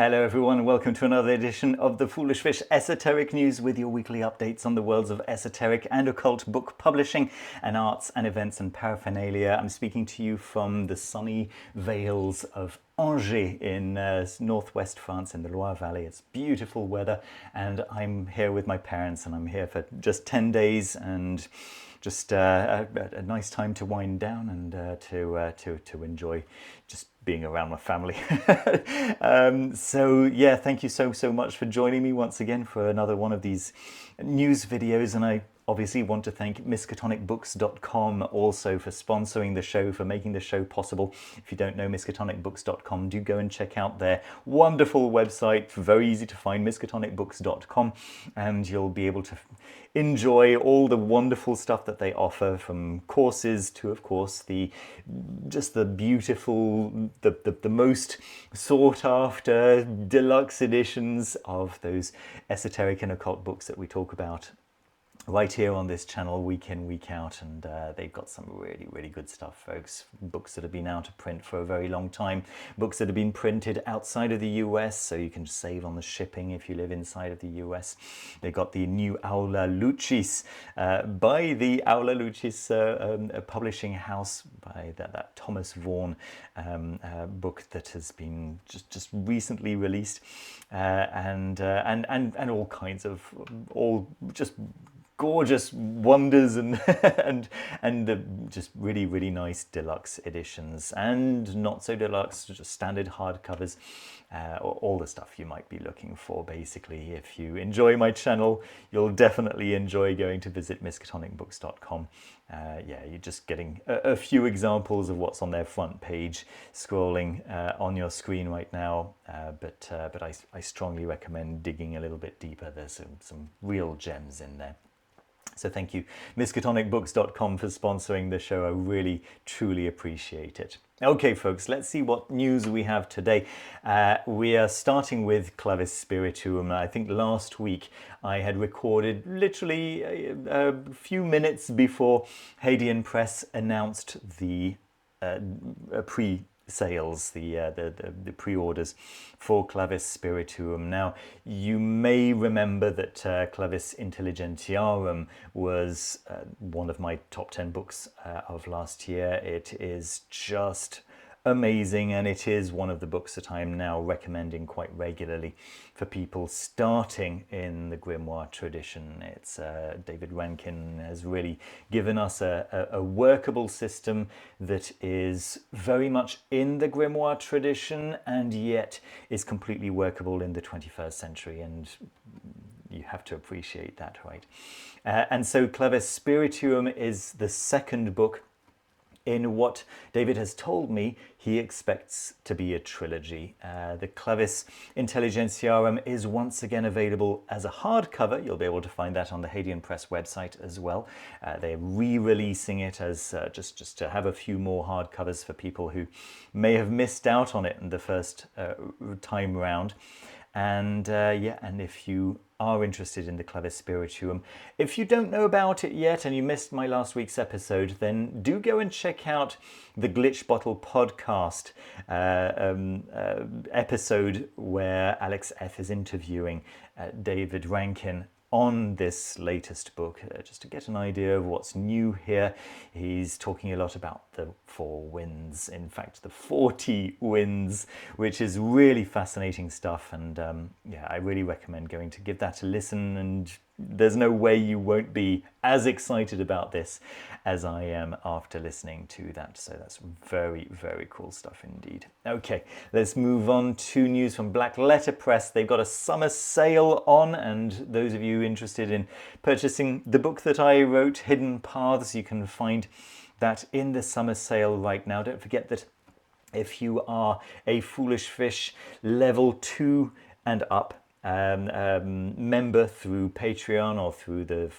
Hello everyone and welcome to another edition of the Foolish Fish Esoteric News with your weekly updates on the worlds of esoteric and occult book publishing and arts and events and paraphernalia. I'm speaking to you from the sunny vales of Angers in northwest France in the Loire Valley. It's beautiful weather and I'm here with my parents and I'm here for just 10 days and just a nice time to wind down and to enjoy just being around my family. So yeah, thank you so much for joining me once again for another one of these news videos, and I obviously want to thank miskatonicbooks.com also for sponsoring the show, for making the show possible. If you don't know miskatonicbooks.com, do go and check out their wonderful website, very easy to find, miskatonicbooks.com, and you'll be able to enjoy all the wonderful stuff that they offer, from courses to, of course, the beautiful, the most sought after deluxe editions of those esoteric and occult books that we talk about right here on this channel week in, week out. And they've got some really good stuff, folks. Books that have been out of print for a very long time, books that have been printed outside of the US, so you can save on the shipping if you live inside of the US. They got the new Aula Lucis by the Aula Lucis publishing house, by that Thomas Vaughan book that has been just recently released, and all kinds of just gorgeous wonders and just really nice deluxe editions and not so deluxe, just standard hardcovers, all the stuff you might be looking for. Basically, if you enjoy my channel, you'll definitely enjoy going to visit miskatonicbooks.com. Yeah, you're just getting a few examples of what's on their front page scrolling on your screen right now, but I strongly recommend digging a little bit deeper. There's some real gems in there. So thank you, miskatonicbooks.com, for sponsoring the show. I really, truly appreciate it. Okay, folks, let's see what news we have today. We are starting with Claves Spirituum. I think last week I had recorded literally a few minutes before Hadean Press announced the pre-sales, the pre-orders for Claves Spirituum. Now, you may remember that Claves Intelligentiarum was one of my top 10 books of last year. It is just amazing, and it is one of the books that I am now recommending quite regularly for people starting in the grimoire tradition. It's David Rankin has really given us a workable system that is very much in the grimoire tradition and yet is completely workable in the 21st century, and you have to appreciate that, right? And so Claves Spirituum is the second book in what David has told me he expects to be a trilogy. The Claves Intelligentiarum is once again available as a hardcover. You'll be able to find that on the Hadean Press website as well. They're re-releasing it as just to have a few more hardcovers for people who may have missed out on it in the first time round. And yeah, and if you are interested in the Claves Spirituum, if you don't know about it yet and you missed my last week's episode, then do go and check out the Glitch Bottle podcast episode where Alex F is interviewing David Rankin on this latest book, just to get an idea of what's new here. He's talking a lot about the 4 winds, in fact the 40 winds, which is really fascinating stuff, and yeah, I really recommend going to give that a listen, and there's no way you won't be as excited about this as I am after listening to that. So that's very cool stuff indeed. Okay, let's move on to news from Black Letter Press. They've got a summer sale on, and those of you interested in purchasing the book that I wrote, Hidden Paths, you can find that in the summer sale right now. Don't forget that if you are a Foolish Fish level 2 and up member through Patreon or through the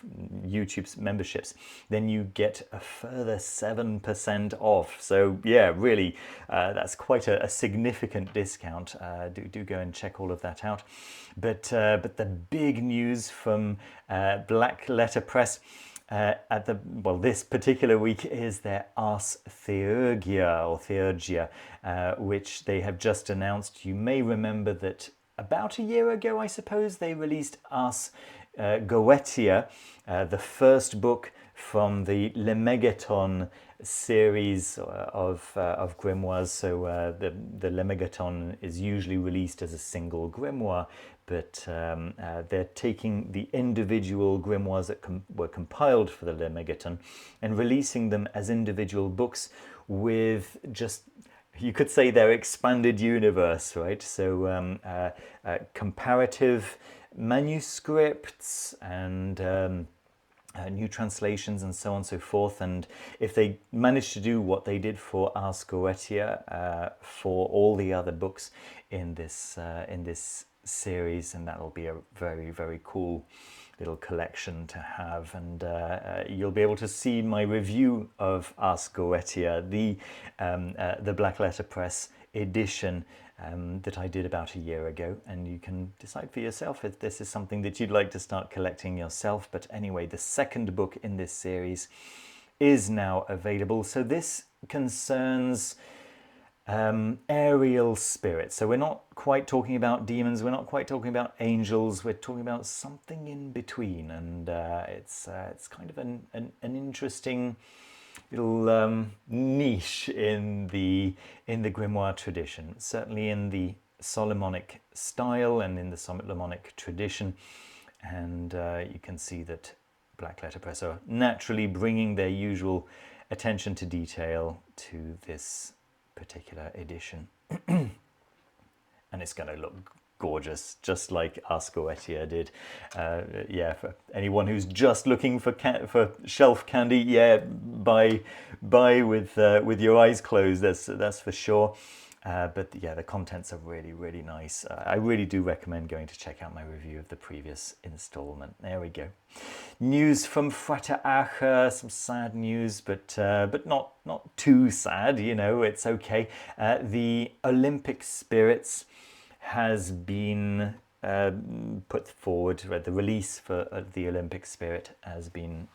YouTube's memberships, then you get a further 7% off. So yeah, really, that's quite a significant discount. Do go and check all of that out. But the big news from Black Letter Press this particular week is their Ars Theurgia, or Theurgia, which they have just announced. You may remember that about a year ago, I suppose, they released Ars Goetia, the first book from the Lemegeton series of grimoires. So the Lemegeton is usually released as a single grimoire, but they're taking the individual grimoires that were compiled for the Lemegeton and releasing them as individual books with just, you could say, their expanded universe, right? So comparative manuscripts and new translations and so on and so forth. And if they manage to do what they did for Ars Goetia for all the other books in this series, and that'll be a very, very cool little collection to have. And you'll be able to see my review of Ars Goetia, the Black Letter Press edition that I did about a year ago, and you can decide for yourself if this is something that you'd like to start collecting yourself. But anyway, the second book in this series is now available. So this concerns aerial spirits. So we're not quite talking about demons, we're not quite talking about angels, we're talking about something in between. And it's kind of an interesting little niche in the grimoire tradition, certainly in the Solomonic style and in the Solomonic tradition. And you can see that Black Letter Press are naturally bringing their usual attention to detail to this particular edition. And it's going to look gorgeous, just like Ars Goetia did. Yeah, for anyone who's just looking for shelf candy, yeah, buy with your eyes closed. That's for sure. But yeah, the contents are really, really nice. I really do recommend going to check out my review of the previous installment. There we go. News from Frater Acher, some sad news, but not too sad. You know, it's okay. The Olympic Spirits has been put forward. The release for the Olympic Spirit has been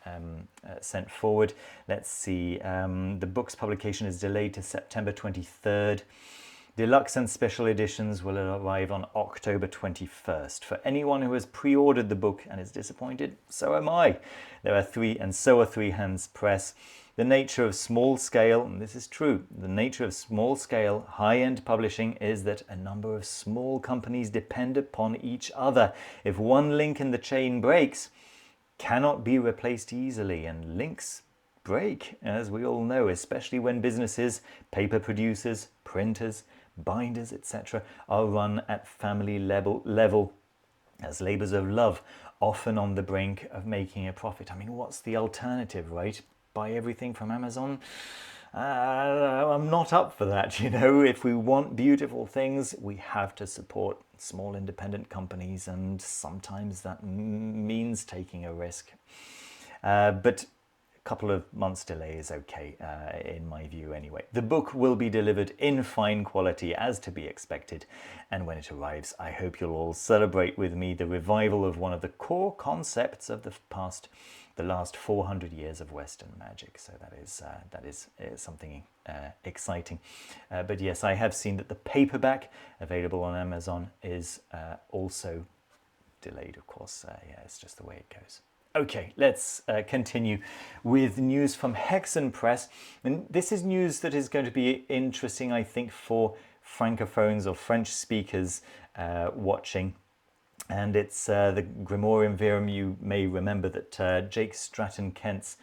sent forward. Let's see. The book's publication is delayed to September 23rd. Deluxe and special editions will arrive on October 21st. For anyone who has pre-ordered the book and is disappointed, so am I. There are Three Hands Press. The nature of small scale, and this is true, the nature of small scale, high-end publishing is that a number of small companies depend upon each other. If one link in the chain breaks, cannot be replaced easily, and links break, as we all know, especially when businesses, paper producers, printers, binders, etc., are run at family level as labors of love, often on the brink of making a profit. I mean, what's the alternative, right? Buy everything from Amazon? I'm not up for that, you know. If we want beautiful things, we have to support small independent companies, and sometimes that means taking a risk. But couple of months delay is okay, in my view anyway. The book will be delivered in fine quality, as to be expected, and when it arrives, I hope you'll all celebrate with me the revival of one of the core concepts of the last 400 years of Western magic. So that is something exciting. But yes, I have seen that the paperback available on Amazon is also delayed, of course. Yeah, it's just the way it goes. Okay, let's continue with news from Hexen Press. And this is news that is going to be interesting, I think, for francophones or French speakers watching. And it's the Grimoire FR. You may remember that Jake Stratton-Kent's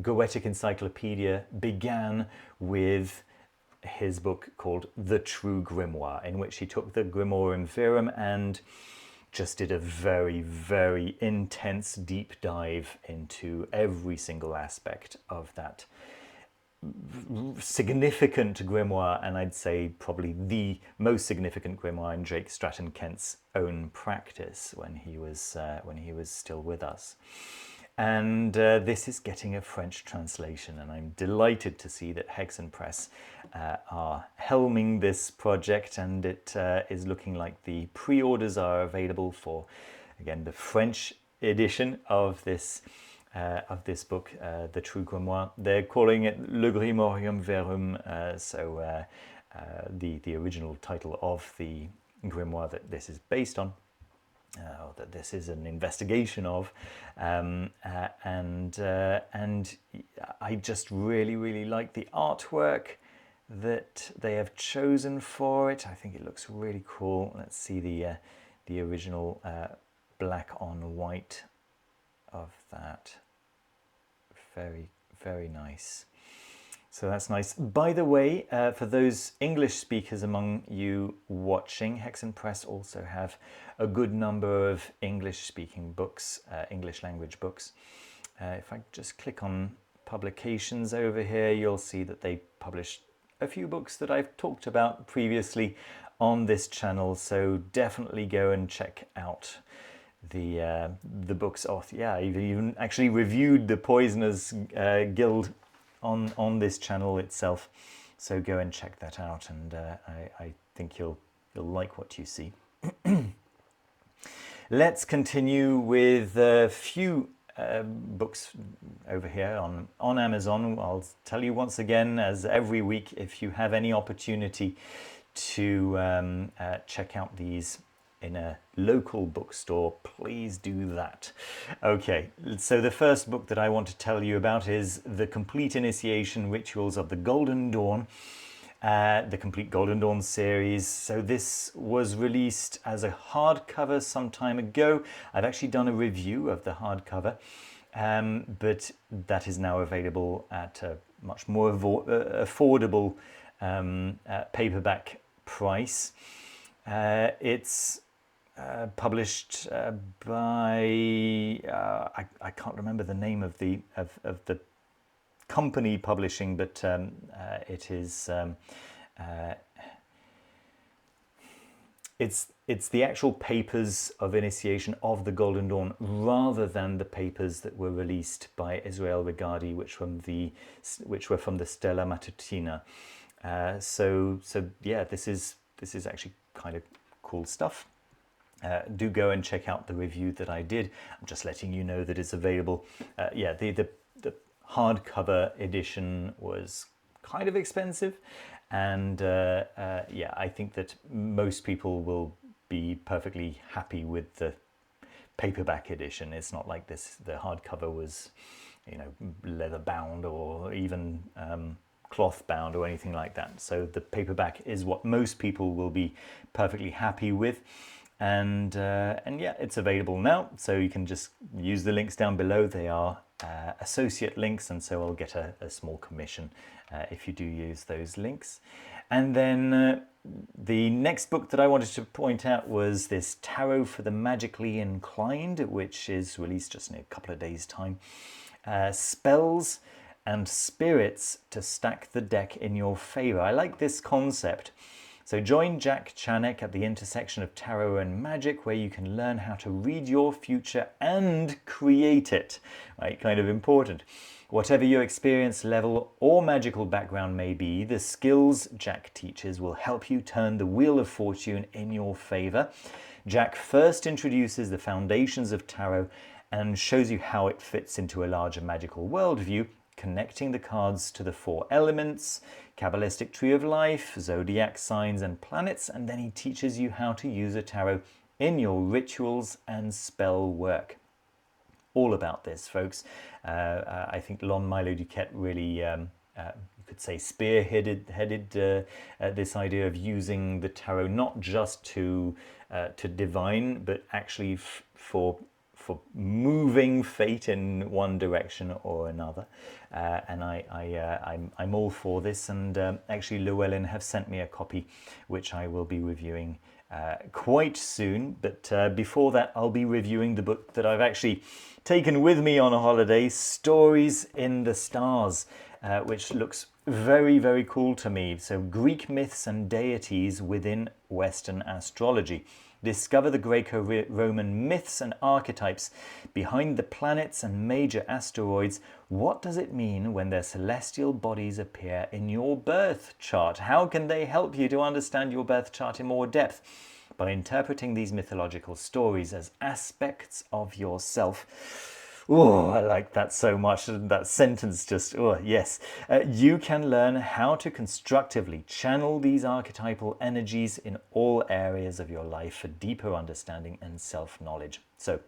Goetic Encyclopedia began with his book called The True Grimoire, in which he took the Grimoire FR and just did a very, very intense deep dive into every single aspect of that significant grimoire, and I'd say probably the most significant grimoire in Jake Stratton-Kent's own practice when he was still with us. And this is getting a French translation, and I'm delighted to see that Hexen Press are helming this project, and it is looking like the pre-orders are available for, again, the French edition of this book, the Trve Grimoire. They're calling it Le Grimorium Verum, the original title of the grimoire that this is based on, that this is an investigation of, and I just really like the artwork that they have chosen for it. I think it looks really cool. Let's see the original black on white of that. Very nice. So that's nice. By the way, for those English speakers among you watching, Hexen Press also have a good number of English-speaking books, English language books. If I just click on publications over here, you'll see that they published a few books that I've talked about previously on this channel. So definitely go and check out the books. Oh yeah, I've even actually reviewed the Poisoners Guild on this channel itself, so go and check that out, and I think you'll like what you see. Let's continue with a few books over here on Amazon. I'll tell you once again, as every week, if you have any opportunity to check out these in a local bookstore, please do that. Okay, so the first book that I want to tell you about is The Complete Initiation Rituals of the Golden Dawn, the Complete Golden Dawn series. So this was released as a hardcover some time ago. I've actually done a review of the hardcover, but that is now available at a much more affordable paperback price. It's published by I can't remember the name of the company publishing, but it is it's the actual papers of initiation of the Golden Dawn, rather than the papers that were released by Israel Regardie, which were from the Stella Matutina. So yeah, this is actually kind of cool stuff. Do go and check out the review that I did. I'm just letting you know that it's available. Yeah, the hardcover edition was kind of expensive, and yeah, I think that most people will be perfectly happy with the paperback edition. It's not like this. The hardcover was, you know, leather bound or even cloth bound or anything like that. So the paperback is what most people will be perfectly happy with. And yeah, it's available now, so you can just use the links down below. They are associate links, and so I'll get a small commission if you do use those links. And then the next book that I wanted to point out was this Tarot for the Magically Inclined, which is released just in a couple of days' time. Spells and spirits to stack the deck in your favor. I like this concept. So join Jack Chanek at the intersection of tarot and magic, where you can learn how to read your future and create it. Right, kind of important. Whatever your experience level or magical background may be, the skills Jack teaches will help you turn the wheel of fortune in your favor. Jack first introduces the foundations of tarot and shows you how it fits into a larger magical worldview, connecting the cards to the 4 elements, Kabbalistic tree of life, zodiac signs and planets, and then he teaches you how to use a tarot in your rituals and spell work. All about this, folks. I think Lon Milo Duquette really, you could say, spearheaded this idea of using the tarot not just to divine, but actually for moving fate in one direction or another, and I'm all for this. And actually, Llewellyn have sent me a copy, which I will be reviewing quite soon. But before that, I'll be reviewing the book that I've actually taken with me on a holiday, Stories in the Stars, which looks very cool to me. So, Greek myths and deities within Western astrology. Discover the Greco-Roman myths and archetypes behind the planets and major asteroids. What does it mean when their celestial bodies appear in your birth chart? How can they help you to understand your birth chart in more depth? By interpreting these mythological stories as aspects of yourself, oh, I like that so much. That sentence just, oh, yes. You can learn how to constructively channel these archetypal energies in all areas of your life for deeper understanding and self-knowledge. So,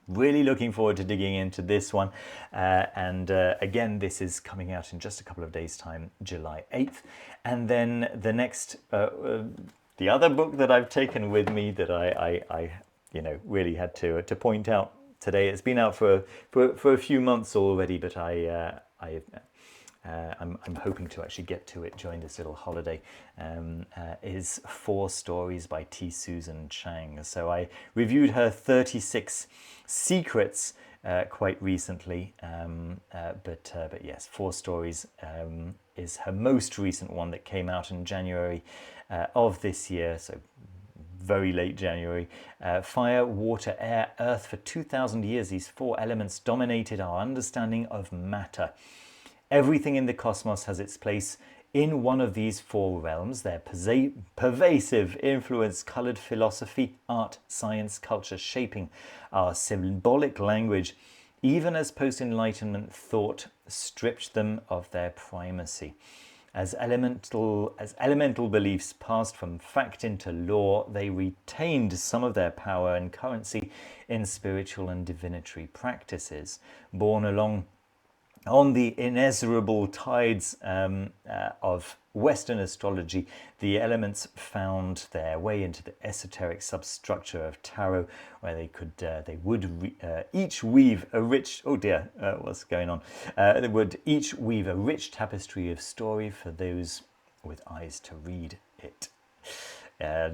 really looking forward to digging into this one. Again, this is coming out in just a couple of days' time, July 8th. And then the next... the other book that I've taken with me that I really had to point out today. It's been out for a few months already, but I'm hoping to actually get to it during this little holiday. Is 4 Stories by T. Susan Chang. So I reviewed her 36 Secrets quite recently, but yes, 4 Stories is her most recent one that came out in January of this year, so very late January. Fire, water, air, earth. For 2,000 years, these 4 elements dominated our understanding of matter. Everything in the cosmos has its place in one of these 4 realms. Their pervasive influence colored philosophy, art, science, culture, shaping our symbolic language, even as post-Enlightenment thought stripped them of their primacy. As elemental beliefs passed from fact into law, they retained some of their power and currency in spiritual and divinatory practices. Borne along on the inexorable tides of Western astrology, the elements found their way into the esoteric substructure of tarot, where they would each weave a rich... oh dear, what's going on? They would each weave a rich tapestry of story for those with eyes to read it. In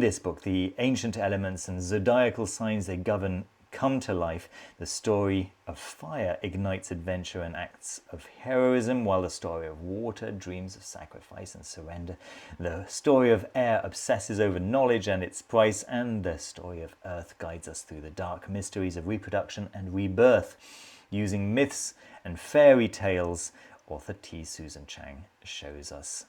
this book, the ancient elements and zodiacal signs they govern come to life. The story of fire ignites adventure and acts of heroism, while the story of water dreams of sacrifice and surrender. The story of air obsesses over knowledge and its price, and the story of earth guides us through the dark mysteries of reproduction and rebirth. Using myths and fairy tales, author T. Susan Chang shows us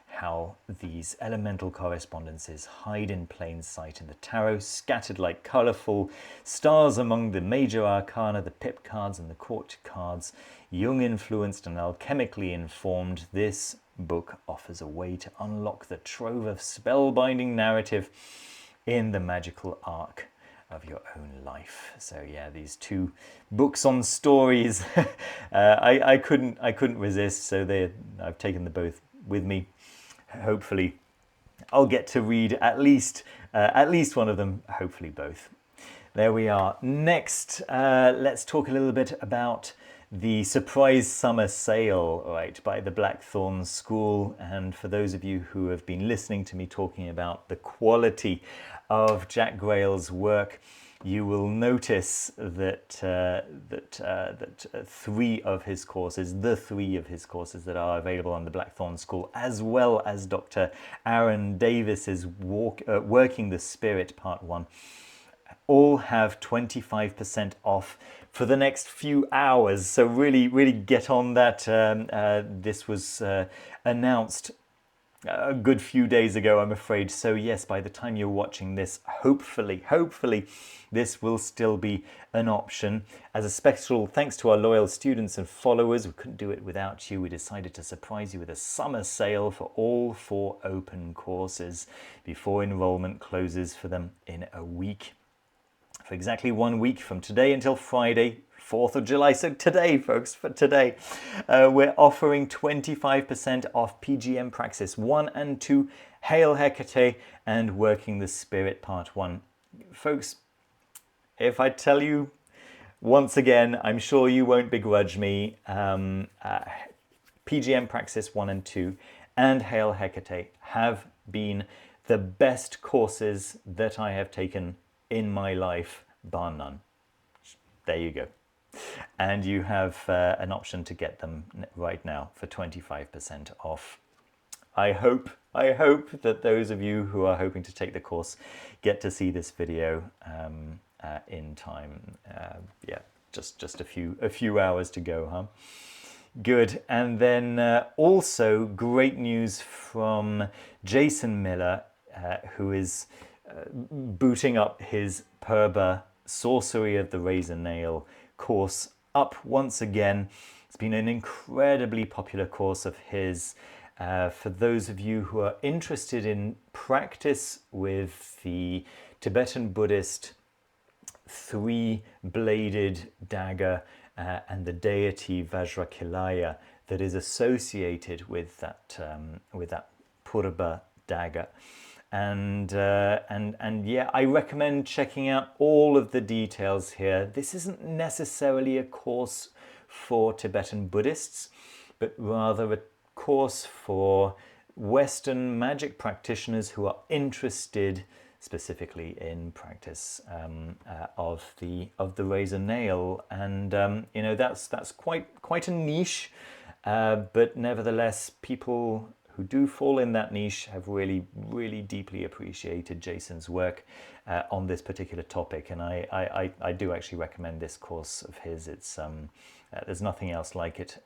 how these elemental correspondences hide in plain sight in the tarot, scattered like colourful stars among the major arcana, the pip cards and the court cards. Jung-influenced and alchemically informed, this book offers a way to unlock the trove of spellbinding narrative in the magical arc of your own life. So yeah, these 2 books on stories, I couldn't resist. So I've taken them both with me. Hopefully I'll get to read at least one of them, hopefully both. There we are. Next, let's talk a little bit about the surprise summer sale, right, by the Blackthorne School. And for those of you who have been listening to me talking about the quality of Jack Grail's work, you will notice that 3 of his courses that are available on the Blackthorne School, as well as Dr. Aaron Davis's Working the Spirit Part 1, all have 25% off for the next few hours. So really get on that. This was announced a good few days ago, I'm afraid. So yes, by the time you're watching this, hopefully this will still be an option. As a special thanks to our loyal students and followers, we couldn't do it without you. We decided to surprise you with a summer sale for all 4 open courses before enrollment closes for them in a week. For exactly 1 week from today until Friday, 4th of July. So today, folks, for today, we're offering 25% off PGM Praxis 1 and 2, Hail Hecate, and Working the Spirit Part 1. Folks, if I tell you once again, I'm sure you won't begrudge me, PGM Praxis 1 and 2 and Hail Hecate have been the best courses that I have taken in my life, bar none. There you go. And you have an option to get them right now for 25% off. I hope that those of you who are hoping to take the course get to see this video in time. Yeah, just a few hours to go, huh? Good. And then also great news from Jason Miller. who is booting up his Phurba Sorcery of the Razor Nail course up once again. It's been an incredibly popular course of his. For those of you who are interested in practice with the Tibetan Buddhist three-bladed dagger and the deity Vajrakilaya that is associated with that Phurba dagger. And yeah, I recommend checking out all of the details here. This isn't necessarily a course for Tibetan Buddhists, but rather a course for Western magic practitioners who are interested specifically in practice of the razor nail. And you know, that's quite a niche, but nevertheless, people who do fall in that niche have really deeply appreciated Jason's work on this particular topic, and I do actually recommend this course of his. It's there's nothing else like it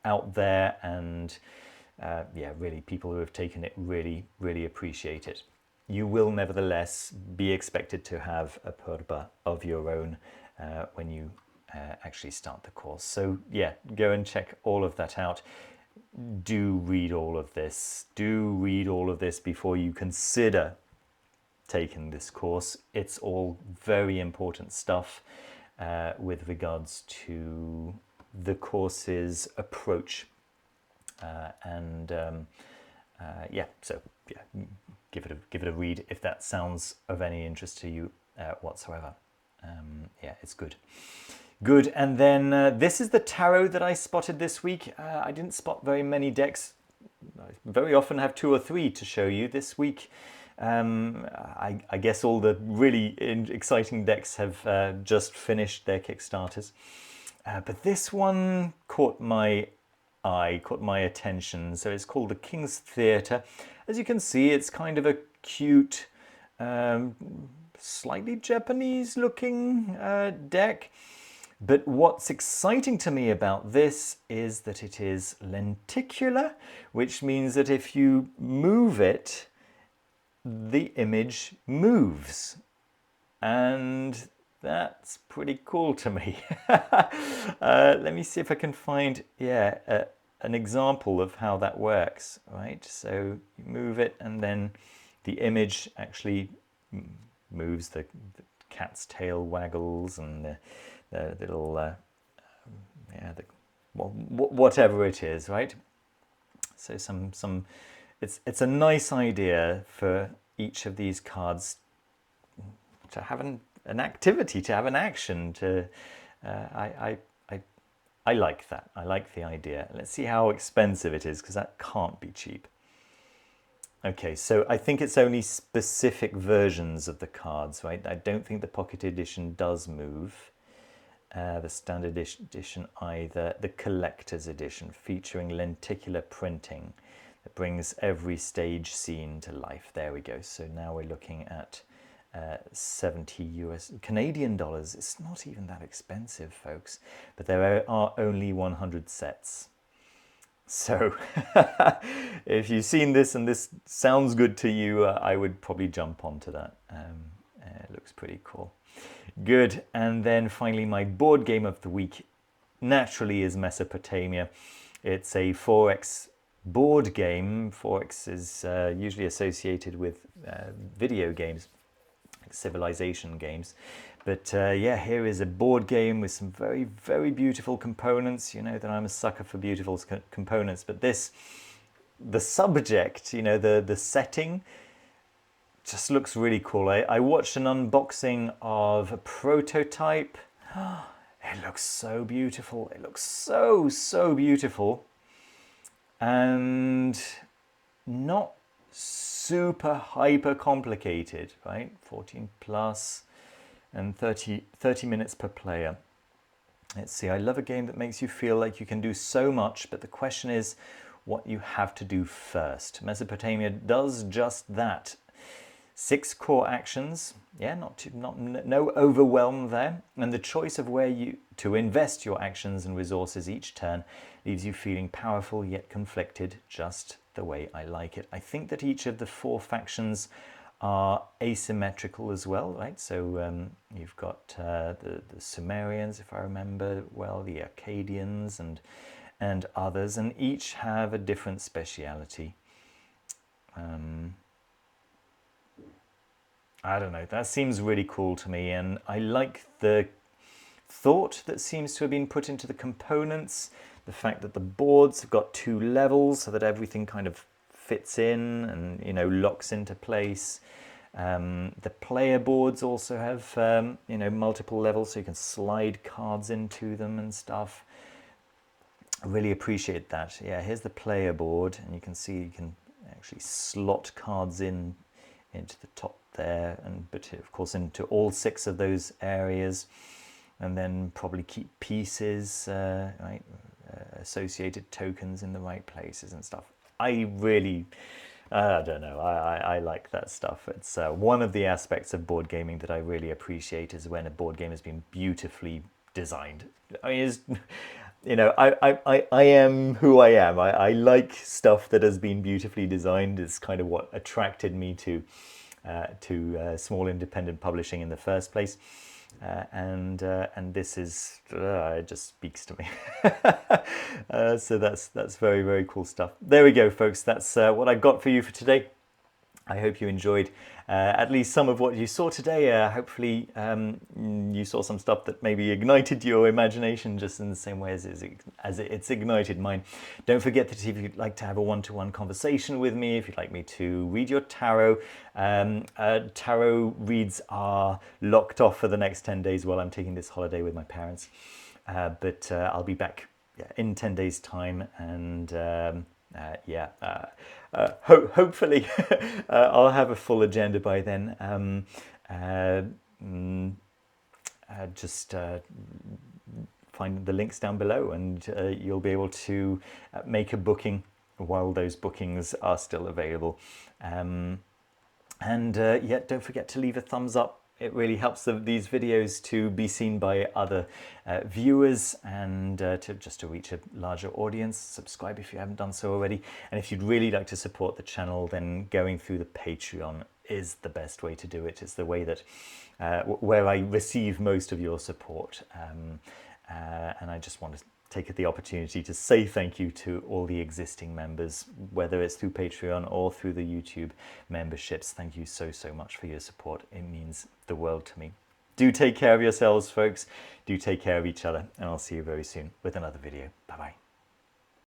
out there, and yeah, really, people who have taken it really appreciate it. You will nevertheless be expected to have a Phurba of your own when you actually start the course. So yeah, go and check all of that out. Do read all of this. Do read all of this before you consider taking this course. It's all very important stuff with regards to the course's approach. Yeah, so yeah, give it a read if that sounds of any interest to you whatsoever. Yeah, it's good. Good, and then this is the tarot that I spotted this week. I didn't spot very many decks. I very often have 2 or 3 to show you. This week, I guess all the really exciting decks have just finished their Kickstarters. But this one caught my eye, caught my attention. So it's called the King's Theatre. As you can see, it's kind of a cute, slightly Japanese-looking deck. But what's exciting to me about this is that it is lenticular, which means that if you move it, the image moves. And that's pretty cool to me. Let me see if I can find, yeah, an example of how that works, right? So you move it and then the image actually moves, the cat's tail waggles and the little, yeah, whatever it is, right? So it's a nice idea for each of these cards to have an activity, to have an action. To I like that. I like the idea. Let's see how expensive it is, because that can't be cheap. Okay, so I think it's only specific versions of the cards, right? I don't think the pocket edition does move. The standard edition either. The collector's edition featuring lenticular printing that brings every stage scene to life. There we go. So now we're looking at 70 Canadian dollars. It's not even that expensive, folks, but there are only 100 sets. So if you've seen this and this sounds good to you, I would probably jump onto that. It looks pretty cool. Good. And then finally, my board game of the week naturally is Mesopotamia. It's a 4X board game. 4X is usually associated with video games, like civilization games. But yeah, here is a board game with some very beautiful components. You know that I'm a sucker for beautiful components, but the subject, you know, the setting, just looks really cool. I watched an unboxing of a prototype. It looks so beautiful. It looks so beautiful. And not super hyper complicated, right? 14 plus and 30 minutes per player. Let's see, I love a game that makes you feel like you can do so much, but the question is what you have to do first. Mesopotamia does just that. 6 core actions, yeah, no overwhelm there, and the choice of where to invest your actions and resources each turn leaves you feeling powerful yet conflicted, just the way I like it. I think that each of the 4 factions are asymmetrical as well, right? So you've got the Sumerians, if I remember well, the Akkadians and others, and each have a different speciality. I don't know, that seems really cool to me, and I like the thought that seems to have been put into the components, the fact that the boards have got 2 levels so that everything kind of fits in and, you know, locks into place. The player boards also have, you know, multiple levels, so you can slide cards into them and stuff. I really appreciate that. Yeah, here's the player board, and you can see you can actually slot cards into the top there, but of course into all 6 of those areas, and then probably keep pieces, right, associated tokens in the right places and stuff. I really, I don't know, I like that stuff. It's one of the aspects of board gaming that I really appreciate, is when a board game has been beautifully designed. I mean, you know, I am who I am. I like stuff that has been beautifully designed. It's kind of what attracted me to small independent publishing in the first place. And this is it just speaks to me. So that's very, very cool stuff. There we go, folks. That's what I got for you for today. I hope you enjoyed at least some of what you saw today. Hopefully you saw some stuff that maybe ignited your imagination just in the same way as it's ignited mine. Don't forget that if you'd like to have a one-to-one conversation with me, if you'd like me to read your tarot, tarot reads are locked off for the next 10 days while I'm taking this holiday with my parents. But I'll be back in 10 days' time, and hopefully I'll have a full agenda by then. Just find the links down below, and you'll be able to make a booking while those bookings are still available. Yeah, don't forget to leave a thumbs up. It really helps these videos to be seen by other viewers, and to reach a larger audience. Subscribe if you haven't done so already. And if you'd really like to support the channel, then going through the Patreon is the best way to do it. It's the way that where I receive most of your support. And I just want to take the opportunity to say thank you to all the existing members, whether it's through Patreon or through the YouTube memberships. Thank you so much for your support. It means the world to me. Do take care of yourselves, folks. Do take care of each other, and I'll see you very soon with another video. Bye-bye.